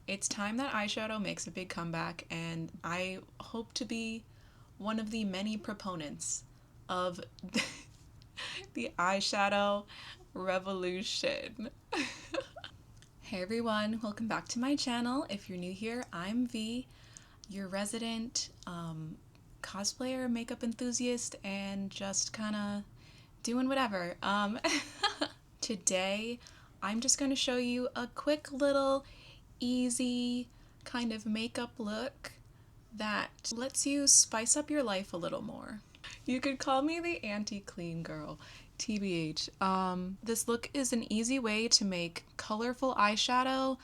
It's time that eyeshadow makes a big comeback, and I hope to be one of the many proponents of the eyeshadow revolution. Hey everyone, welcome back to my channel. If you're new here, I'm V, your resident cosplayer, makeup enthusiast, and just kind of doing whatever. Today, I'm just going to show you a quick little easy kind of makeup look that lets you spice up your life a little more. You could call me the anti-clean girl, TBH. This look is an easy way to make colorful eyeshadow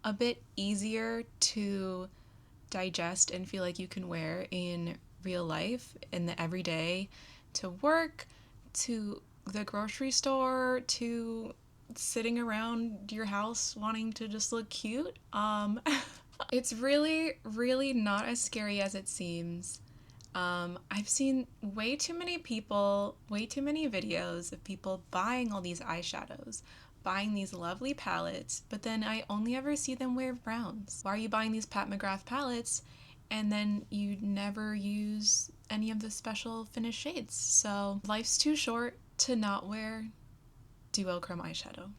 a bit easier to digest and feel like you can wear in real life, in the everyday, to work, to the grocery store, to sitting around your house wanting to just look cute. It's really not as scary as it seems. I've seen way too many people, way too many videos of people buying all these eyeshadows, buying these lovely palettes, but then I only ever see them wear browns. Why are you buying these Pat McGrath palettes and then you never use any of the special finish shades? So life's too short to not wear duochrome eyeshadow.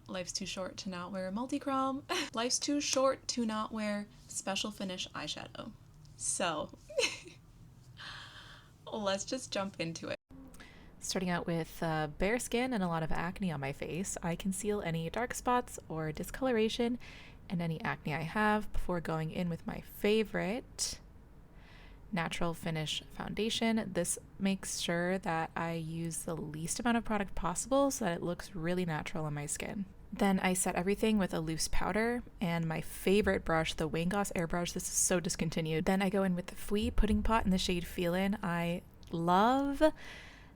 Life's too short to not wear multichrome. Life's too short to not wear special finish eyeshadow. So let's just jump into it. Starting out with bare skin and a lot of acne on my face, I conceal any dark spots or discoloration and any acne I have before going in with my favorite natural finish foundation. This makes sure that I use the least amount of product possible so that it looks really natural on my skin. Then I set everything with a loose powder and my favorite brush, the Goss airbrush. This is so discontinued. Then I go in with the Fwee pudding pot in the shade Feeln. I love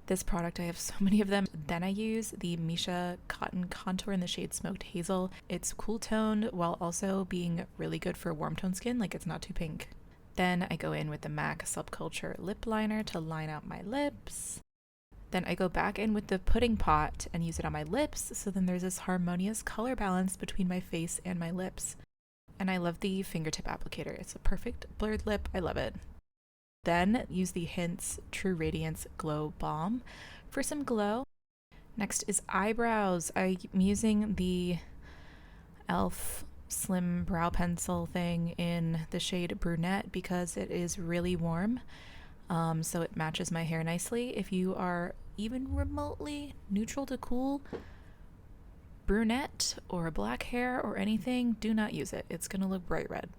this product. I have so many of them. Then I use the Missha cotton contour in the shade Smoked Hazel. It's cool toned while also being really good for warm tone skin, like it's not too pink. Then I go in with the MAC Subculture lip liner to line out my lips. Then I go back in with the pudding pot and use it on my lips, so then there's this harmonious color balance between my face and my lips. And I love the fingertip applicator. It's a perfect blurred lip. I love it. Then use the Hints True Radiance Glow Balm for some glow. Next is eyebrows. I'm using the e.l.f. Slim Brow Pencil thing in the shade Brunette because it is really warm. So it matches my hair nicely. If you are even remotely neutral to cool brunette or black hair or anything, do not use it. It's gonna look bright red.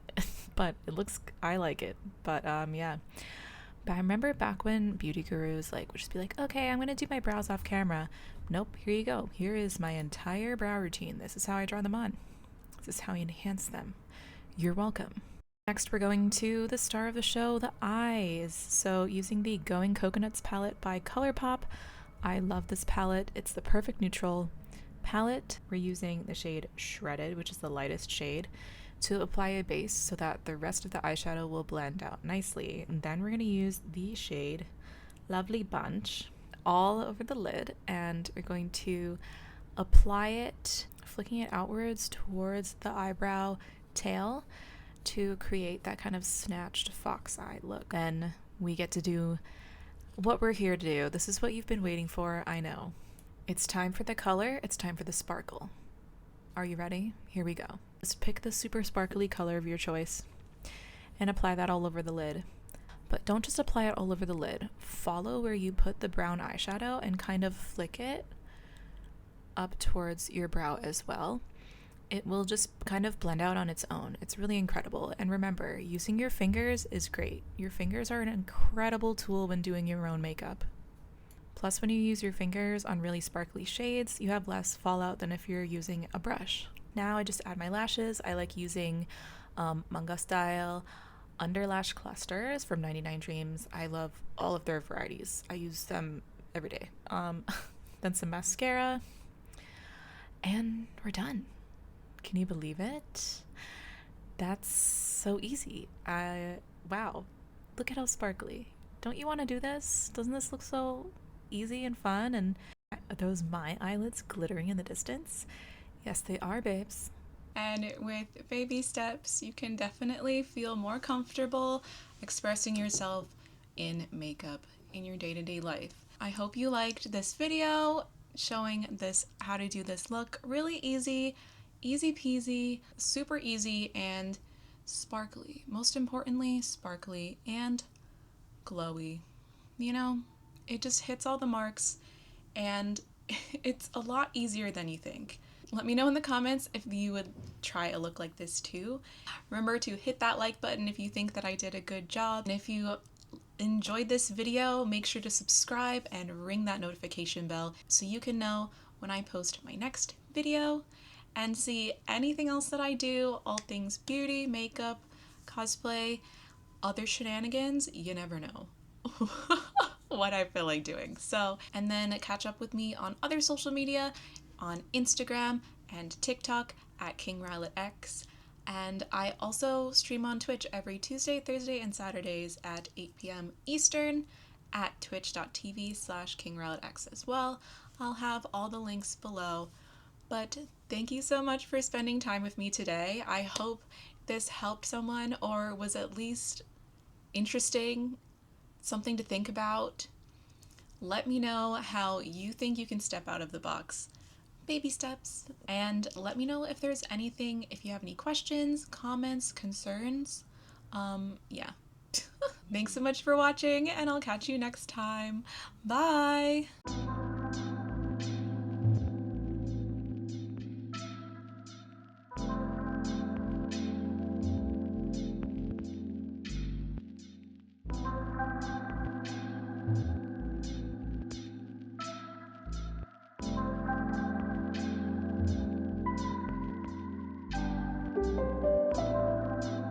But it looks, I like it. But yeah. But I remember back when beauty gurus would just be like, okay, I'm gonna do my brows off camera. Nope, here you go. Here is my entire brow routine. This is how I draw them on. This is how I enhance them. You're welcome. Next, we're going to the star of the show, the eyes. So using the Going Coconuts palette by Colourpop. I love this palette. It's the perfect neutral palette. We're using the shade Shredded, which is the lightest shade, to apply a base so that the rest of the eyeshadow will blend out nicely. And then we're going to use the shade Lovely Bunch all over the lid, and we're going to apply it, flicking it outwards towards the eyebrow tail to create that kind of snatched fox eye look. Then we get to do what we're here to do. This is what you've been waiting for, I know. It's time for the color, it's time for the sparkle. Are you ready? Here we go. Just pick the super sparkly color of your choice and apply that all over the lid. But don't just apply it all over the lid. Follow where you put the brown eyeshadow and kind of flick it up towards your brow as well. It will just kind of blend out on its own. It's really incredible. And remember, using your fingers is great. Your fingers are an incredible tool when doing your own makeup. Plus, when you use your fingers on really sparkly shades, you have less fallout than if you're using a brush. Now I just add my lashes. I like using manga style underlash clusters from 99 Dreams. I love all of their varieties. I use them every day. Then some mascara, and we're done. Can you believe it? That's so easy. Wow. Look at how sparkly. Don't you want to do this? Doesn't this look so easy and fun? And are those my eyelids glittering in the distance? Yes, they are, babes. And with baby steps, you can definitely feel more comfortable expressing yourself in makeup in your day-to-day life. I hope you liked this video showing this how to do this look. Really easy, easy peasy, super easy, and sparkly. Most importantly, sparkly and glowy. You know, it just hits all the marks, and it's a lot easier than you think. Let me know in the comments if you would try a look like this too. Remember to hit that like button if you think that I did a good job. And if you enjoyed this video, make sure to subscribe and ring that notification bell so you can know when I post my next video and see anything else that I do, all things beauty, makeup, cosplay, other shenanigans. You never know what I feel like doing. So, and then catch up with me on other social media, on Instagram and TikTok at KingRowlettX. And I also stream on Twitch every Tuesday, Thursday, and Saturdays at 8 p.m. Eastern at twitch.tv/KingRowlettX as well. I'll have all the links below. But thank you so much for spending time with me today. I hope this helped someone or was at least interesting, something to think about. Let me know how you think you can step out of the box. Baby steps. And let me know if there's anything, if you have any questions, comments, concerns. Yeah. Thanks so much for watching, and I'll catch you next time. Bye!